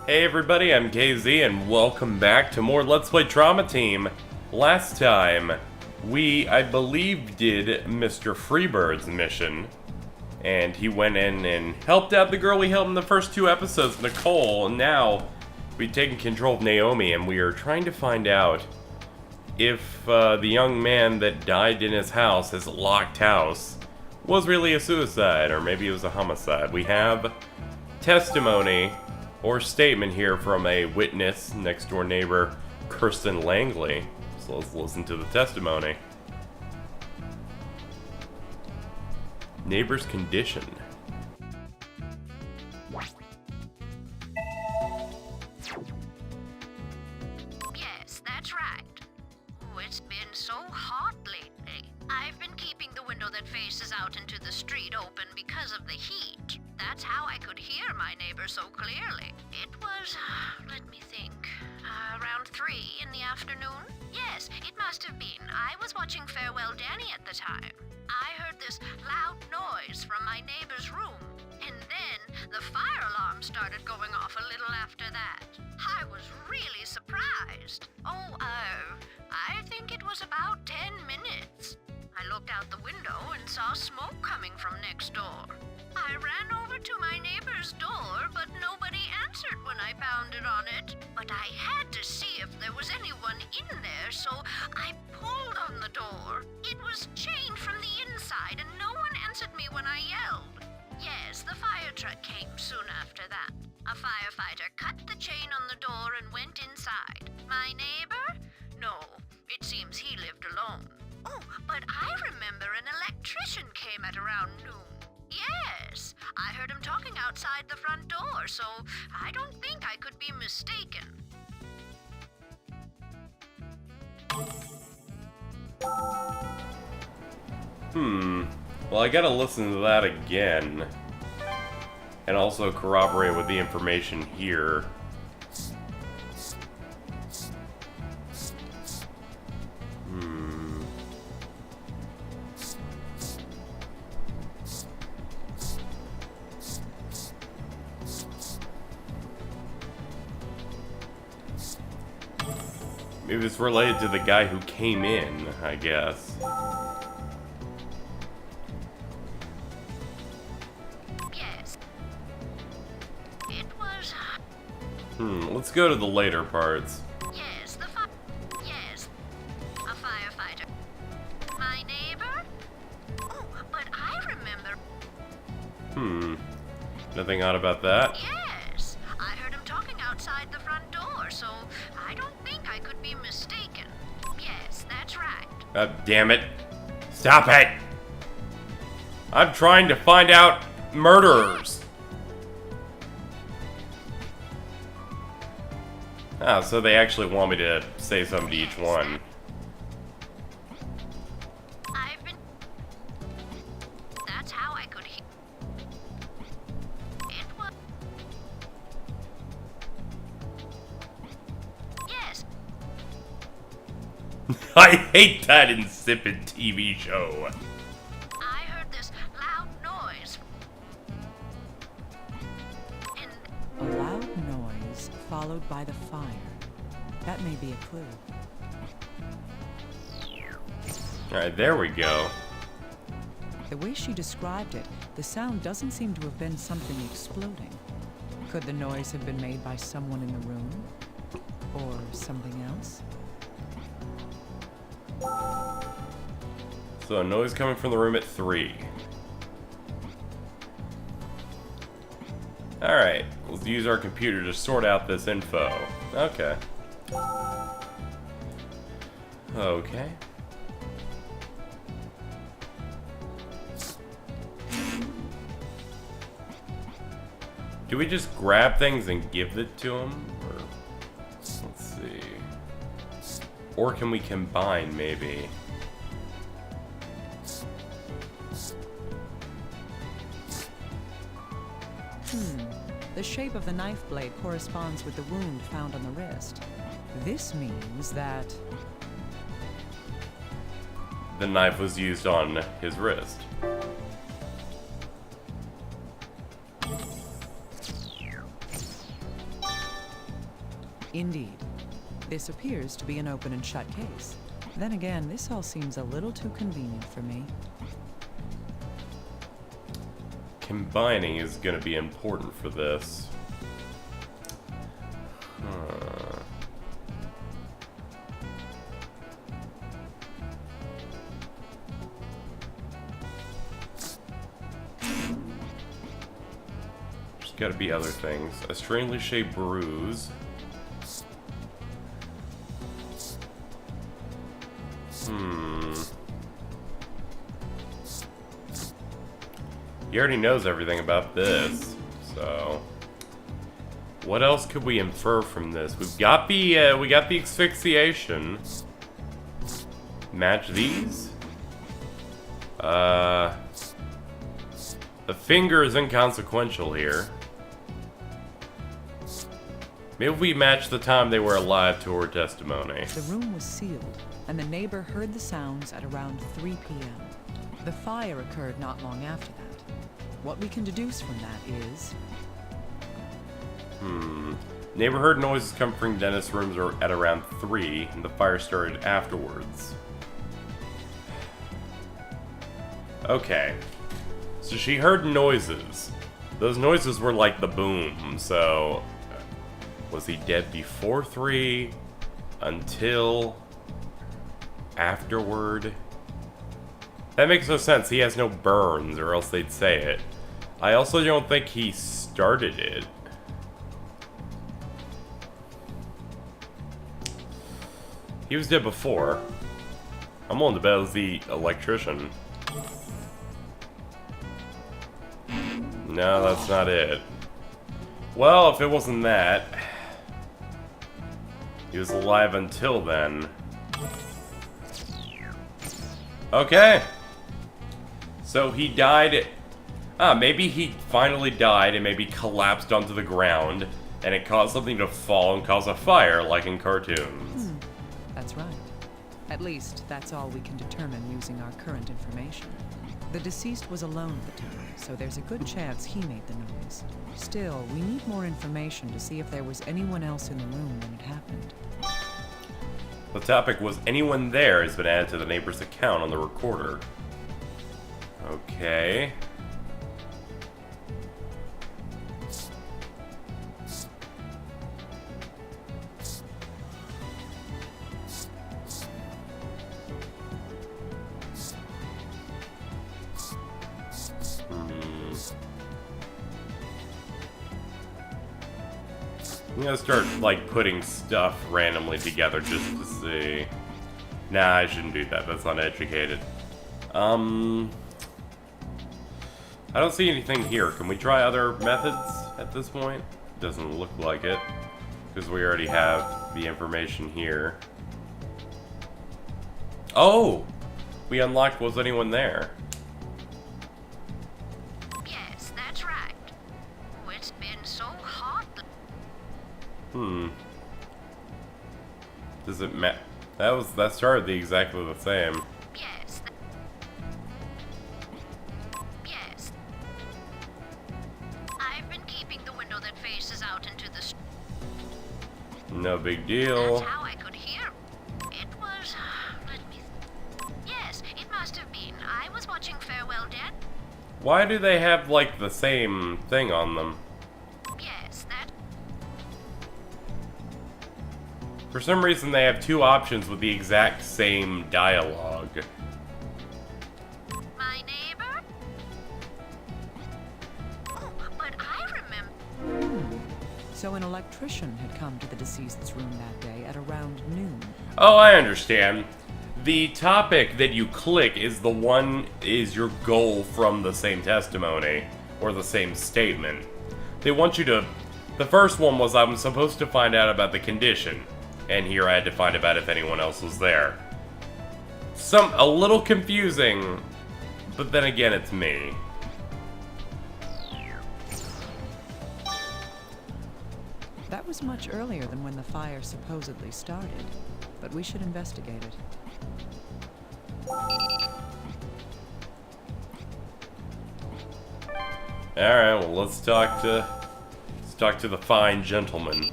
Hey everybody, I'm KZ and welcome back to more Let's Play Trauma Team. Last time, we, I believe, did Mr. Freebird's mission. And he went in and helped out the girl we helped in the first two episodes, Nicole. And now, we've taken control of Naomi and we are trying to find out if the young man that died in his house, his locked house, was really a suicide or maybe it was a homicide. We have testimony or statement here from a witness, next door neighbor, Kirsten Langley. So let's listen to the testimony. Neighbor's condition. Yes, that's right. Oh, it's been so hot lately. I've been keeping the window that faces out into the street open because of the heat. That's how I could hear my neighbor so clearly. It was, let me think, around 3 in the afternoon? Yes, it must have been. I was watching Farewell Danny at the time. I heard this loud noise from my neighbor's room, and then the fire alarm started going off a little after that. I was really surprised. I think it was about 10 minutes. I looked out the window and saw smoke coming from next door. I ran over to my neighbor's door, but nobody answered when I pounded on it. But I had to see if there was anyone in there, so I pulled on the door. It was chained from the inside, and no one answered me when I yelled. Yes, the fire truck came soon after that. A firefighter cut the chain on the door and went inside. My neighbor? No, it seems he lived alone. Oh, but I remember an electrician came at around noon. Yes, I heard him talking outside the front door, so I don't think I could be mistaken. Well, I gotta listen to that again. And also corroborate with the information here. Maybe it's related to the guy who came in, I guess. Yes. It was... Let's go to the later parts. Yes, Yes, a firefighter. My neighbor? Oh, but I remember... Nothing odd about that? Yes, I heard him talking outside the front door, so I don't think I could be mistaken. Yes, that's right. Damn it. Stop it! I'm trying to find out murderers. Ah, so they actually want me to say something to each one. I've been... That's how I could hear... It was... Yes. I hate that insipid TV show. I heard this loud noise. And A loud noise followed by the fire. That may be a clue. Alright, there we go. The way she described it, the sound doesn't seem to have been something exploding. Could the noise have been made by someone in the room? Or something else? So, noise coming from the room at 3. Alright, let's use our computer to sort out this info. Okay. Okay. Do we just grab things and give it to him? Or, let's see. Or can we combine, maybe? The shape of the knife blade corresponds with the wound found on the wrist. This means that... The knife was used on his wrist. Indeed. This appears to be an open and shut case. Then again, this all seems a little too convenient for me. Combining is going to be important for this. There's got to be other things. A strangely shaped bruise. He already knows everything about this, so what else could we infer from this? We got the asphyxiation. Match these. The finger is inconsequential here. Maybe we match the time they were alive to her testimony. The room was sealed, and the neighbor heard the sounds at around 3 p.m. The fire occurred not long after that. What we can deduce from that is... Neighbor heard noises come from dentist rooms at around 3, and the fire started afterwards. Okay. So she heard noises. Those noises were like the boom, so... Was he dead before 3? Until... afterward? That makes no sense. He has no burns, or else they'd say it. I also don't think he started it. He was dead before. I'm willing to bet it was the electrician. No, that's not it. Well, if it wasn't that... He was alive until then. Okay. So he died... maybe he finally died and maybe collapsed onto the ground, and it caused something to fall and cause a fire, like in cartoons. That's right. At least, that's all we can determine using our current information. The deceased was alone at the time, so there's a good chance he made the noise. Still, we need more information to see if there was anyone else in the room when it happened. The topic was anyone there has been added to the neighbor's account on the recorder. Okay. I'm gonna start, like, putting stuff randomly together just to see. Nah, I shouldn't do that. That's uneducated. I don't see anything here. Can we try other methods at this point? Doesn't look like it, because we already have the information here. Oh! We unlocked was anyone there? Yes, that's right. Oh, it's been so hot. Does it matter? That started exactly the same. Yes. Yes. I've been keeping the window that faces out into the street. No big deal. That's how I could hear. It was... Let me... Yes, it must have been. I was watching Farewell Dead. Why do they have, like, the same thing on them? Yes, that... For some reason, they have two options with the exact same dialogue. My neighbor? Oh, but I remember... So an electrician had come to the deceased's room that day at around noon. Oh, I understand. The topic that you click is your goal from the same testimony, or the same statement. They want you to... The first one was, I'm supposed to find out about the condition. And here I had to find out if anyone else was there. A little confusing, but then again, it's me. That was much earlier than when the fire supposedly started, but we should investigate it. Alright, well, let's talk to the fine gentleman.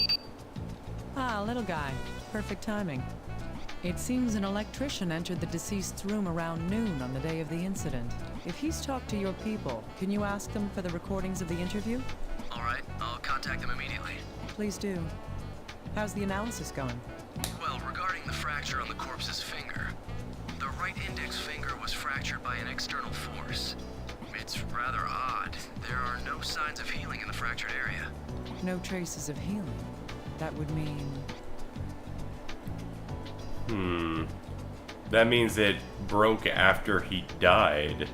Ah, little guy. Perfect timing. It seems an electrician entered the deceased's room around noon on the day of the incident. If he's talked to your people, can you ask them for the recordings of the interview? All right, I'll contact them immediately. Please do. How's the analysis going? Well, regarding the fracture on the corpse's finger, the right index finger was fractured by an external force. It's rather odd. There are no signs of healing in the fractured area. No traces of healing. That would mean... That means it broke after he died.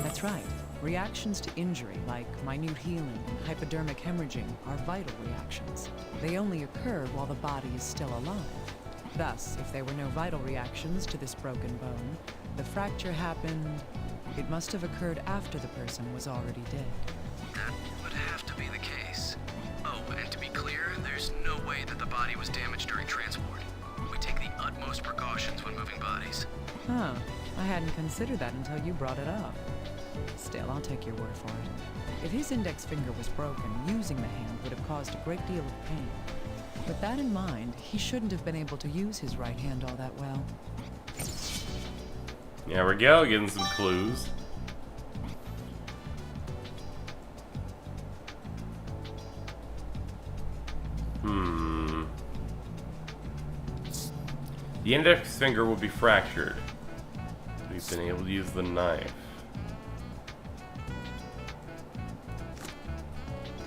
That's right. Reactions to injury, like minute healing and hypodermic hemorrhaging, are vital reactions. They only occur while the body is still alive. Thus, if there were no vital reactions to this broken bone, the fracture happened... It must have occurred after the person was already dead. That would have to be the case. Oh, and to be clear, there's no way that the body was damaged during transport. We take the utmost precautions when moving bodies. Huh. I hadn't considered that until you brought it up. Still, I'll take your word for it. If his index finger was broken, using the hand would have caused a great deal of pain. With that in mind, he shouldn't have been able to use his right hand all that well. There we go, getting some clues. The index finger will be fractured. We've been able to use the knife.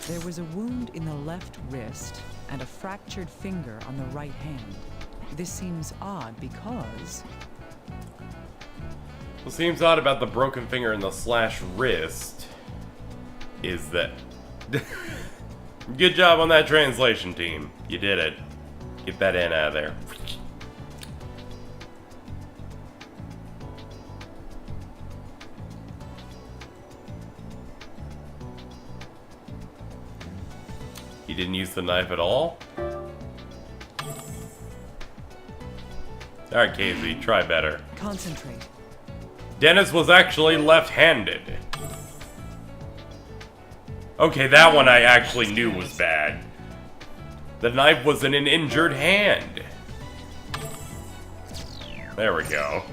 There was a wound in the left wrist and a fractured finger on the right hand. This seems odd because... What seems odd about the broken finger and the slashed wrist is that... Good job on that translation, team. You did it. Get that N out of there. He didn't use the knife at all? Alright, KZ, try better. Concentrate. Dennis was actually left-handed. Okay, that one I actually knew was bad. The knife was in an injured hand. There we go.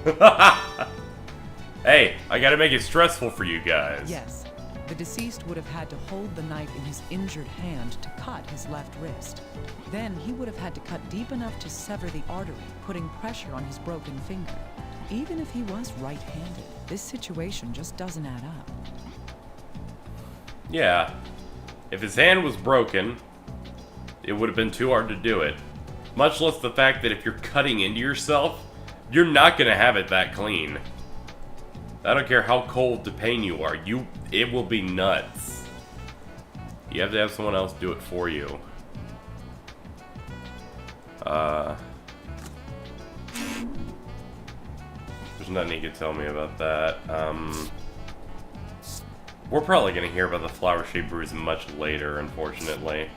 Hey, I gotta make it stressful for you guys. Yes. The deceased would have had to hold the knife in his injured hand to cut his left wrist. Then he would have had to cut deep enough to sever the artery, putting pressure on his broken finger. Even if he was right-handed, this situation just doesn't add up. Yeah. If his hand was broken, it would have been too hard to do it. Much less the fact that if you're cutting into yourself, you're not gonna have it that clean. I don't care how cold to pain you are, it will be nuts. You have to have someone else do it for you. There's nothing you can tell me about that. We're probably gonna hear about the flower-shaped bruise much later, unfortunately.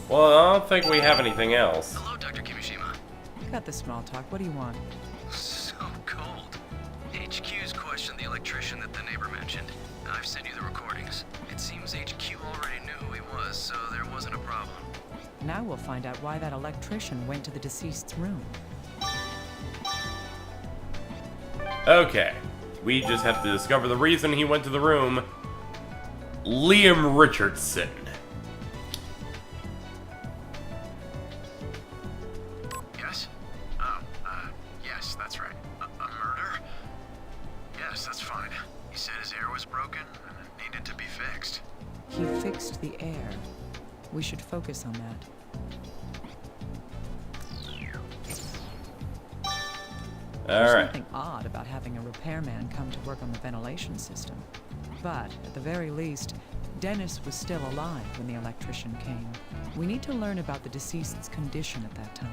Well, I don't think we have anything else. Hello, Dr. Kimishima. Cut the small talk. What do you want? So cold. HQ's questioned the electrician that the neighbor mentioned. I've sent you the recordings. It seems HQ already knew who he was, so there wasn't a problem. Now we'll find out why that electrician went to the deceased's room. Okay. We just have to discover the reason he went to the room. Liam Richardson. Yes? Yes, that's right. A murder? Yes, that's fine. He said his air was broken and it needed to be fixed. He fixed the air. We should focus on that. There's Alright. something odd about having a repairman come to work on the ventilation system. But, at the very least, Dennis was still alive when the electrician came. We need to learn about the deceased's condition at that time.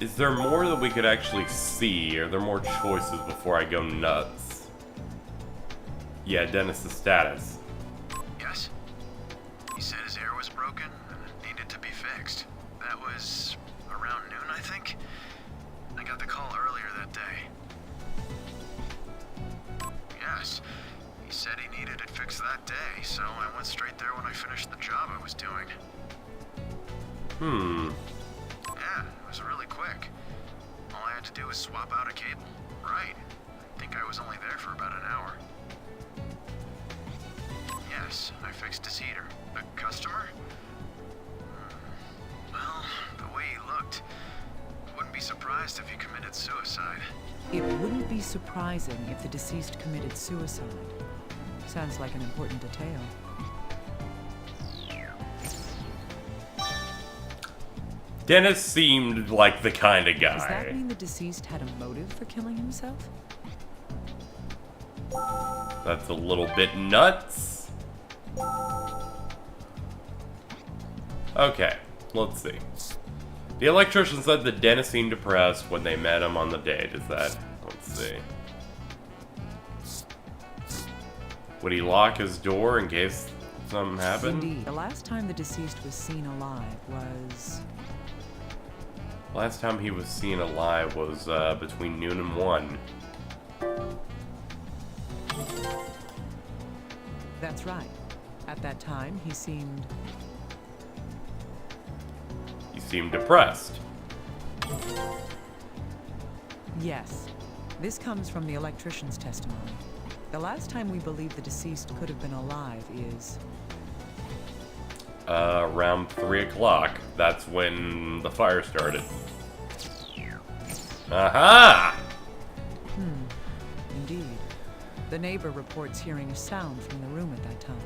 Is there more that we could actually see? Are there more choices before I go nuts? Yeah, Dennis's status. Yes? He said his air was broken and needed to be fixed. That was around noon, I think? I got the call earlier that day. Yes. He said he needed it fixed that day, so I went straight there when I finished the job I was doing. Yeah, it was really quick. All I had to do was swap out a cable. Right. I think I was only there for about an hour. Yes, I fixed his heater. The customer? Well, the way he looked, I wouldn't be surprised if he committed suicide. It wouldn't be surprising if the deceased committed suicide. Sounds like an important detail. Dennis seemed like the kind of guy. Does that mean the deceased had a motive for killing himself? That's a little bit nuts. Okay, let's see. The electrician said that Dennis seemed depressed when they met him on the date. Is that... Let's see. Would he lock his door in case something happened? Indeed. The last time the deceased was seen alive was... Last time he was seen alive was between noon and 1. That's right. At that time, he seemed... He seemed depressed. Yes. This comes from the electrician's testimony. The last time we believe the deceased could have been alive is... Around 3 o'clock. That's when the fire started. Aha! Indeed. The neighbor reports hearing a sound from the room at that time.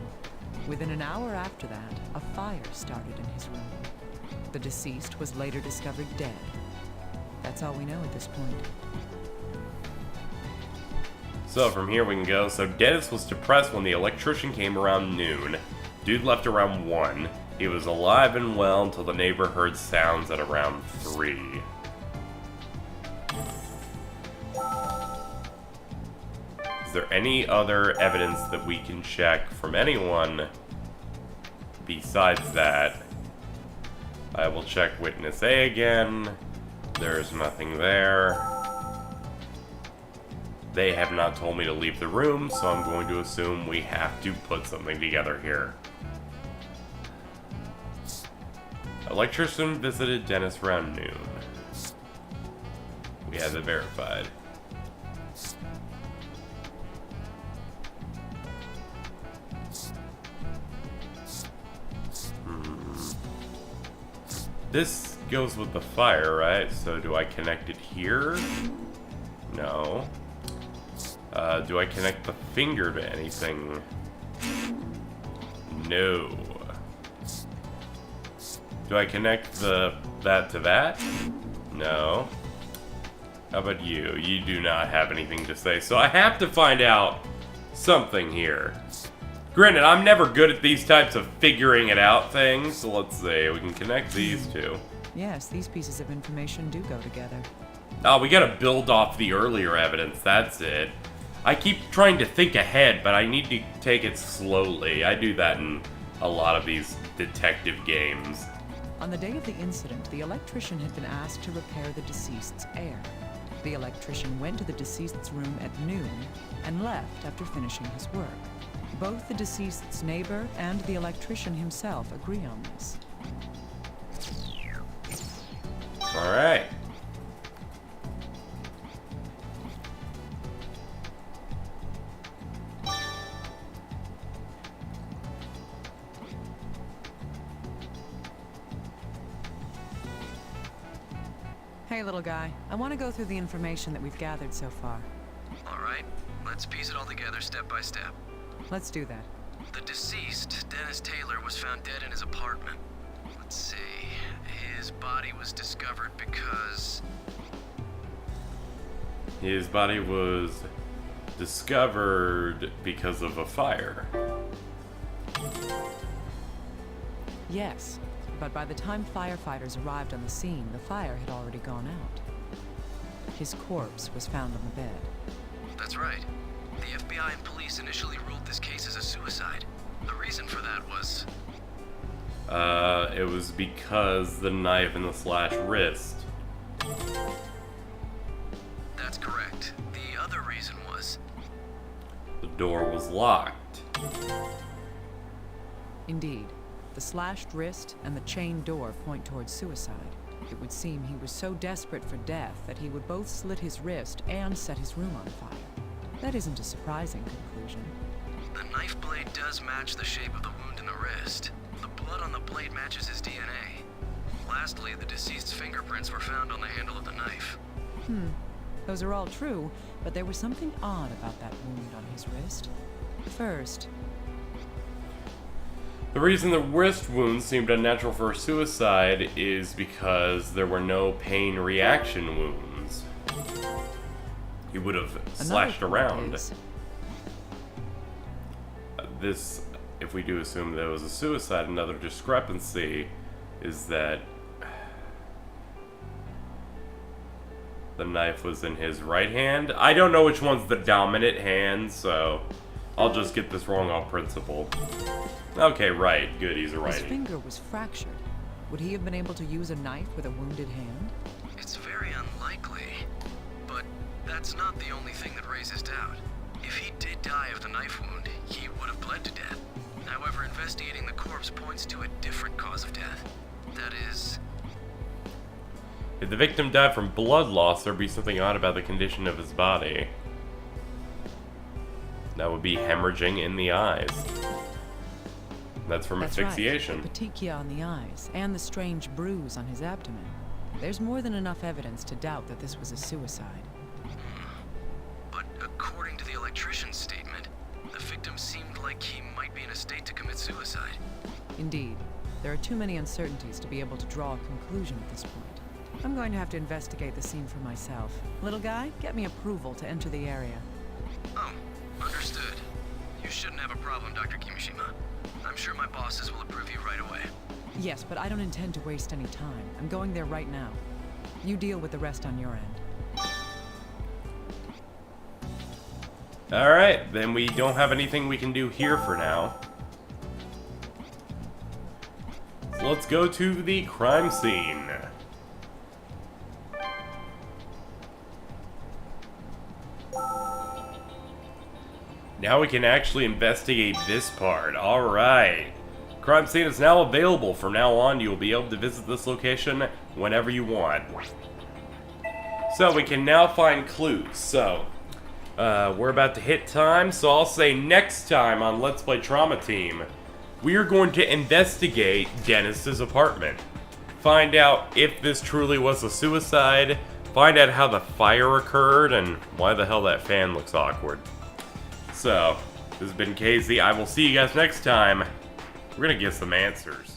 Within an hour after that, a fire started in his room. The deceased was later discovered dead. That's all we know at this point. So from here we can go. So Dennis was depressed when the electrician came around noon. Dude left around 1. He was alive and well until the neighbor heard sounds at around 3. Is there any other evidence that we can check from anyone besides that? I will check witness A again. There's nothing there. They have not told me to leave the room, so I'm going to assume we have to put something together here. Electrician visited Dennis around noon. We have it verified. This goes with the fire, right? So do I connect it here? No. Do I connect the finger to anything? No. Do I connect that to that? No. How about you? You do not have anything to say, so I have to find out something here. Granted, I'm never good at these types of figuring it out things, so let's see. We can connect these two. Yes, these pieces of information do go together. Oh, we gotta build off the earlier evidence, that's it. I keep trying to think ahead, but I need to take it slowly. I do that in a lot of these detective games. On the day of the incident, the electrician had been asked to repair the deceased's air. The electrician went to the deceased's room at noon and left after finishing his work. Both the deceased's neighbor and the electrician himself agree on this. Alright. Hey, little guy. I want to go through the information that we've gathered so far. All right, let's piece it all together step by step. Let's do that. The deceased, Dennis Taylor, was found dead in his apartment. Let's see. His body was discovered because... His body was discovered because of a fire. Yes, but by the time firefighters arrived on the scene, the fire had already gone out. His corpse was found on the bed. That's right. The FBI and police initially ruled this case as a suicide. The reason for that was... It was because the knife in the slashed wrist. That's correct. The other reason was... The door was locked. Indeed, the slashed wrist and the chained door point towards suicide. It would seem he was so desperate for death that he would both slit his wrist and set his room on fire. That isn't a surprising conclusion. The knife blade does match the shape of the wound in the wrist. The blood on the blade matches his DNA. Lastly, the deceased's fingerprints were found on the handle of the knife. Those are all true, but there was something odd about that wound on his wrist. First, The reason the wrist wound seemed unnatural for suicide is because there were no pain reaction wounds. He would have slashed around. This, if we do assume that it was a suicide, another discrepancy is that the knife was in his right hand. I don't know which one's the dominant hand, so I'll just get this wrong on principle. Okay, right. Good, he's a righty. His finger was fractured. Would he have been able to use a knife with a wounded hand? It's very unlikely. But that's not the only thing that raises doubt. If he did die of the knife wound, he would have bled to death. However, investigating the corpse points to a different cause of death. That is... If the victim died from blood loss, there'd be something odd about the condition of his body. That would be hemorrhaging in the eyes. That's from asphyxiation. Right. The petechia on the eyes, and the strange bruise on his abdomen. There's more than enough evidence to doubt that this was a suicide. But according to the electrician's statement, the victim seemed like he might be in a state to commit suicide. Indeed. There are too many uncertainties to be able to draw a conclusion at this point. I'm going to have to investigate the scene for myself. Little guy, get me approval to enter the area. Oh, understood. You shouldn't have a problem, Dr. Kimishima. I'm sure my bosses will approve you right away. Yes, but I don't intend to waste any time. I'm going there right now. You deal with the rest on your end. Alright, then we don't have anything we can do here for now. So let's go to the crime scene. Now we can actually investigate this part. Alright. Crime scene is now available. From now on, you will be able to visit this location whenever you want. So we can now find clues. So, we're about to hit time, so I'll say next time on Let's Play Trauma Team, we are going to investigate Dennis's apartment. Find out if this truly was a suicide, find out how the fire occurred, and why the hell that fan looks awkward. So, this has been KZ. I will see you guys next time. We're gonna get some answers.